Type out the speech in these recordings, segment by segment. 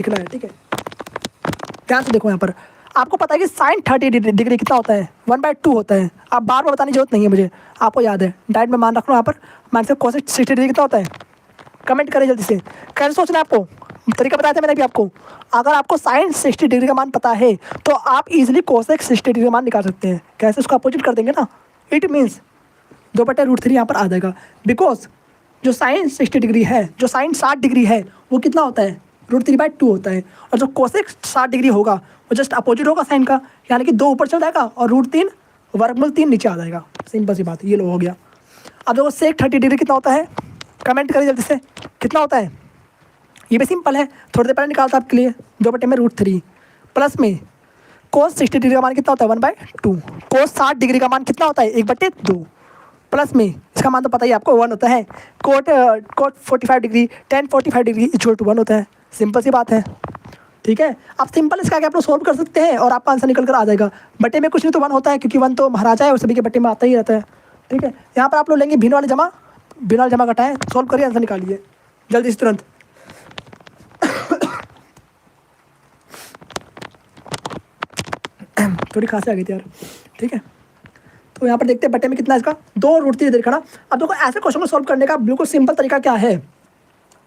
लिखना है, ठीक है। ध्यान से देखो यहाँ पर, आपको पता है कि साइन 30 डिग्री कितना होता है, 1/2 होता है। आप बार बार बताने की जरूरत नहीं है मुझे, आपको याद है। डायरेक्ट में मान रख लो यहाँ पर, मान से कोसेक 60 डिग्री कितना होता है, कमेंट करें जल्दी से। कैसे सोचना है आपको, तरीका बताया था मैंने भी आपको। अगर आपको साइन 60 डिग्री का मान पता है तो आप इजीली कोसेक 60 डिग्री का मान निकाल सकते हैं। कैसे, उसको अपोजिट कर देंगे ना, इट मीन्स 2/√3 यहाँ पर आ जाएगा। बिकॉज जो साइन 60 डिग्री है, जो साइन 60 डिग्री है वो कितना होता है, √3/2 होता है। और जो कोसेक 60 डिग्री होगा वो जस्ट अपोजिट होगा साइन का, यानी कि 2 ऊपर चल जाएगा और √3 वर्गमूल 3 नीचे आ जाएगा। सिंपल सी बात, ये लो हो गया। अब देखो सेक 30 डिग्री कितना होता है, कमेंट करिए जल्दी से, कितना होता है। ये भी सिंपल है, थोड़ी देर पहले निकालता आपके लिए, 2/√3 प्लस में कोस 60 डिग्री का मान कितना होता है, 1/2। कोस 60 डिग्री का मान कितना होता है, 1/2 प्लस में इसका मान तो पता ही आपको 1 होता है। Cot 45 degree, tan 45 degree equal to 1 होता है। सिंपल सी बात है, ठीक है। आप सिंपल इसका आगे आप लोग सोल्व कर सकते हैं और आपका आंसर निकल कर आ जाएगा। बटे में कुछ नहीं तो 1 होता है, क्योंकि 1 तो महाराजा है और सभी के बटे में आता ही रहता है, ठीक है। यहाँ पर आप लोग लेंगे भिन्न वाले जमा, भिन्न वाले जमा घटाएं, सोल्व करिए, आंसर निकालिए जल्दी से तुरंत। थोड़ी खांसी आ गई थी यार, ठीक है। तो यहाँ पर देखते हैं बटे में कितना है इसका, 2√3 देखा ना। अब देखो ऐसे क्वेश्चन को सॉल्व करने का बिल्कुल सिंपल तरीका क्या है।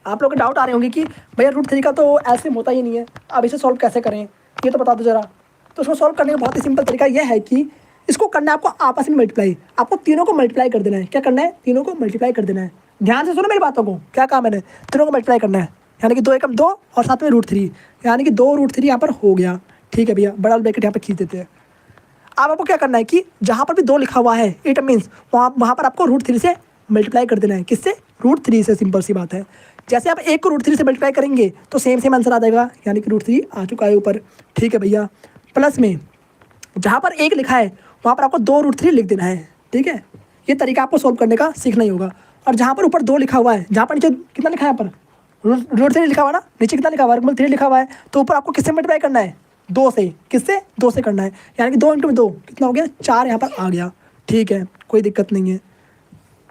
आप लोग के डाउट आ रहे होंगे कि भैया √3 का तो ऐसे होता ही नहीं है, अब इसे सॉल्व कैसे करें, ये तो बता दो जरा। तो उसको सॉल्व करने का बहुत ही सिंपल तरीका यह है कि इसको करना है आपको आपस में मल्टीप्लाई। आपको तीनों को मल्टीप्लाई कर देना है। क्या करना है, तीनों को मल्टीप्लाई कर देना है। ध्यान से सुनो मेरी बातों को, क्या कहा मैंने, तीनों को मल्टीप्लाई करना है। यानी कि 2 एकम 2 और साथ में √3, यानी कि 2√3 यहाँ पर हो गया, ठीक है भैया। बड़ा ब्रैकेट यहाँ पर खींच देते हैं। अब आपको क्या करना है कि जहाँ पर भी 2 लिखा हुआ है, इट मीन्स वहाँ पर आपको √3 से मल्टीप्लाई कर देना है। किससे, √3 से। सिंपल सी बात है। जैसे आप 1 को √3 से मल्टीप्लाई करेंगे तो सेम आंसर आ जाएगा, यानी कि √3 आ चुका है ऊपर, ठीक है भैया। प्लस में जहाँ पर 1 लिखा है वहाँ पर आपको 2√3 लिख देना है, ठीक है। ये तरीका आपको सोल्व करने का सीखना ही होगा। और जहाँ पर ऊपर 2 लिखा हुआ है, जहाँ पर नीचे कितना लिखा है, यहाँ पर √3 लिखा हुआ ना, नीचे कितना लिखा हुआ है, वर्गमूल 3 लिखा हुआ है। तो ऊपर आपको किससे मल्टीप्लाई करना है, 2 से। किससे, 2 से करना है, यानी कि 2 × 2 कितना हो गया, 4 यहाँ पर आ गया, ठीक है। कोई दिक्कत नहीं है।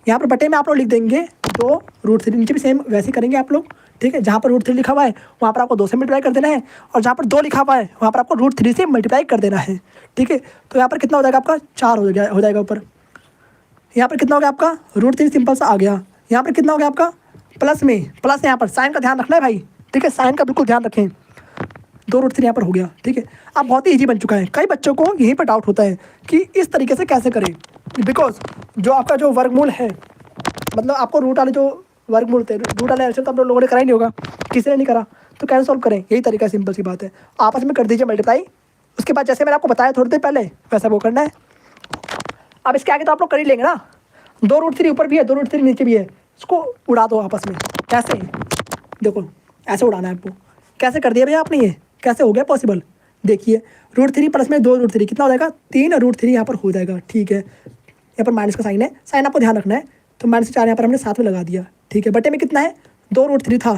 यहाँ पर बटे में आप लोग लिख देंगे 2√3, नीचे भी सेम वैसे करेंगे आप लोग, ठीक है। जहाँ पर √3 लिखा हुआ है वहाँ पर आपको 2 से मल्टीप्लाई कर देना है, और जहाँ पर 2 लिखा हुआ है वहाँ पर आपको √3 से मल्टीप्लाई कर देना है, ठीक है। तो यहाँ पर कितना हो जाएगा आपका, 4 हो जाएगा ऊपर। यहाँ पर कितना हो गया आपका, √3 सिंपल सा आ गया। यहाँ पर कितना हो गया आपका, प्लस में, प्लस यहाँ पर साइन का ध्यान रखना है भाई, ठीक है। साइन का बिल्कुल ध्यान रखें। 2√3 यहाँ पर हो गया, ठीक है। अब बहुत ही ईजी बन चुका है। कई बच्चों को यहीं पर डाउट होता है कि इस तरीके से कैसे करें, बिकॉज जो आपका जो वर्गमूल है, मतलब आपको रूट वाले जो वर्गमूल थे, रूट वाले ऐसे तो आप लोगों ने करा ही नहीं होगा, किसी ने नहीं करा, तो कैसे सॉल्व करें, यही तरीका, सिंपल सी बात है। आपस में कर दीजिए मल्टीप्लाई, उसके बाद जैसे मैंने आपको बताया थोड़ी देर पहले वैसा वो करना है। अब इसके आगे तो आप लोग कर ही लेंगे ना, 2√3 ऊपर भी है, 2√3 नीचे भी है, इसको उड़ा दो आपस में। कैसे, देखो ऐसे उड़ाना है आपको। कैसे कर दिया भैया आपने, ये कैसे हो गया पॉसिबल, देखिए। √3 प्लस में 2√3 कितना हो जाएगा, 3√3 यहाँ पर हो जाएगा, ठीक है। यहाँ पर माइनस का साइन है, साइन आपको ध्यान रखना है। तो -4 यहाँ पर हमने साथ में लगा दिया, ठीक है। बटे में कितना है, 2√3 था,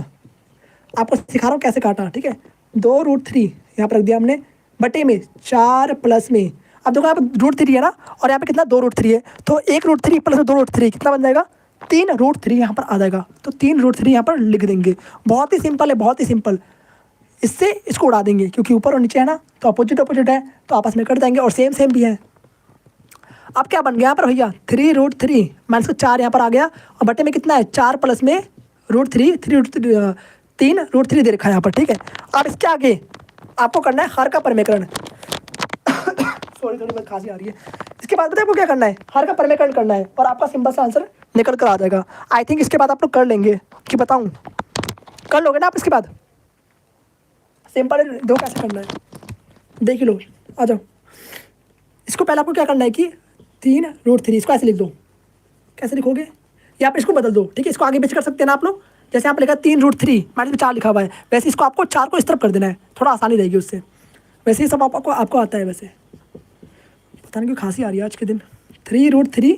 आपको सिखा रहा हूँ कैसे काटा, ठीक है। 2√3 यहाँ पर रख दिया हमने, बटे में 4 प्लस में, अब देखो यहाँ पर √3 है ना, और यहाँ पे कितना 2√3 है, तो 1√3 प्लस 2√3 कितना बन जाएगा, 3√3 यहाँ पर आ जाएगा। तो 3√3 यहाँ पर लिख देंगे। बहुत ही सिंपल है, बहुत ही सिंपल। इससे इसको उड़ा देंगे, क्योंकि ऊपर और नीचे है ना, तो अपोजिट है, तो आपस में कट जाएंगे, और सेम भी है। अब क्या बन गया यहाँ पर भैया, 3√3 माइनस 4 यहाँ पर आ गया, और बटे में कितना है, 4 प्लस में √3, 3√3 दे रखा है यहाँ पर, ठीक है। अब इसके आगे आपको करना है हर का परिमेकरण। सॉरी बहुत खांसी आ रही है। इसके बाद बताए आपको क्या करना है, हर का परिमेकरण करना है, और आपका सिंपल सा आंसर निकल कर आ जाएगा। आई थिंक इसके बाद आप लोग कर लेंगे, कि बताऊँ, कर लोगे ना आप इसके बाद। सिंपल है, दो कैसे करना है देख लो, आ जाओ। इसको पहले आपको क्या करना है कि 3√3 इसको ऐसे लिख दो। कैसे लिखोगे, या आप इसको बदल दो, ठीक है। इसको आगे पीछे कर सकते हैं ना आप लोग। जैसे आप लिखा 3√3 माइनस में 4 लिखा हुआ है, वैसे इसको आपको 4 को इस तरफ कर देना है, थोड़ा आसानी रहेगी उससे। वैसे ही सब आपको आता है। वैसे पता नहीं क्यों खांसी आ रही है आज के दिन। 3√3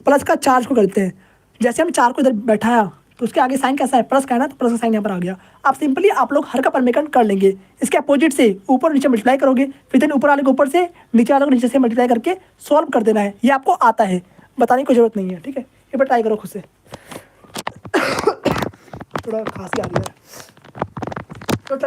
प्लस का 4 को करते हैं। जैसे हम 4 को इधर बैठाया तो उसके आगे साइन कैसा है, प्लस का है ना, तो प्लस का साइन यहाँ पर आ गया। अब सिंपली आप लोग हर का परिमेकरण कर लेंगे। इसके अपोजिट से ऊपर नीचे मल्टीप्लाई करोगे, फिर देन ऊपर वाले को ऊपर से, नीचे वाले को नीचे से मल्टीप्लाई करके सॉल्व कर देना है। ये आपको आता है, बताने की जरूरत नहीं है, ठीक है। ये पर ट्राई करो खुद से। थोड़ा खांसी आ रही है।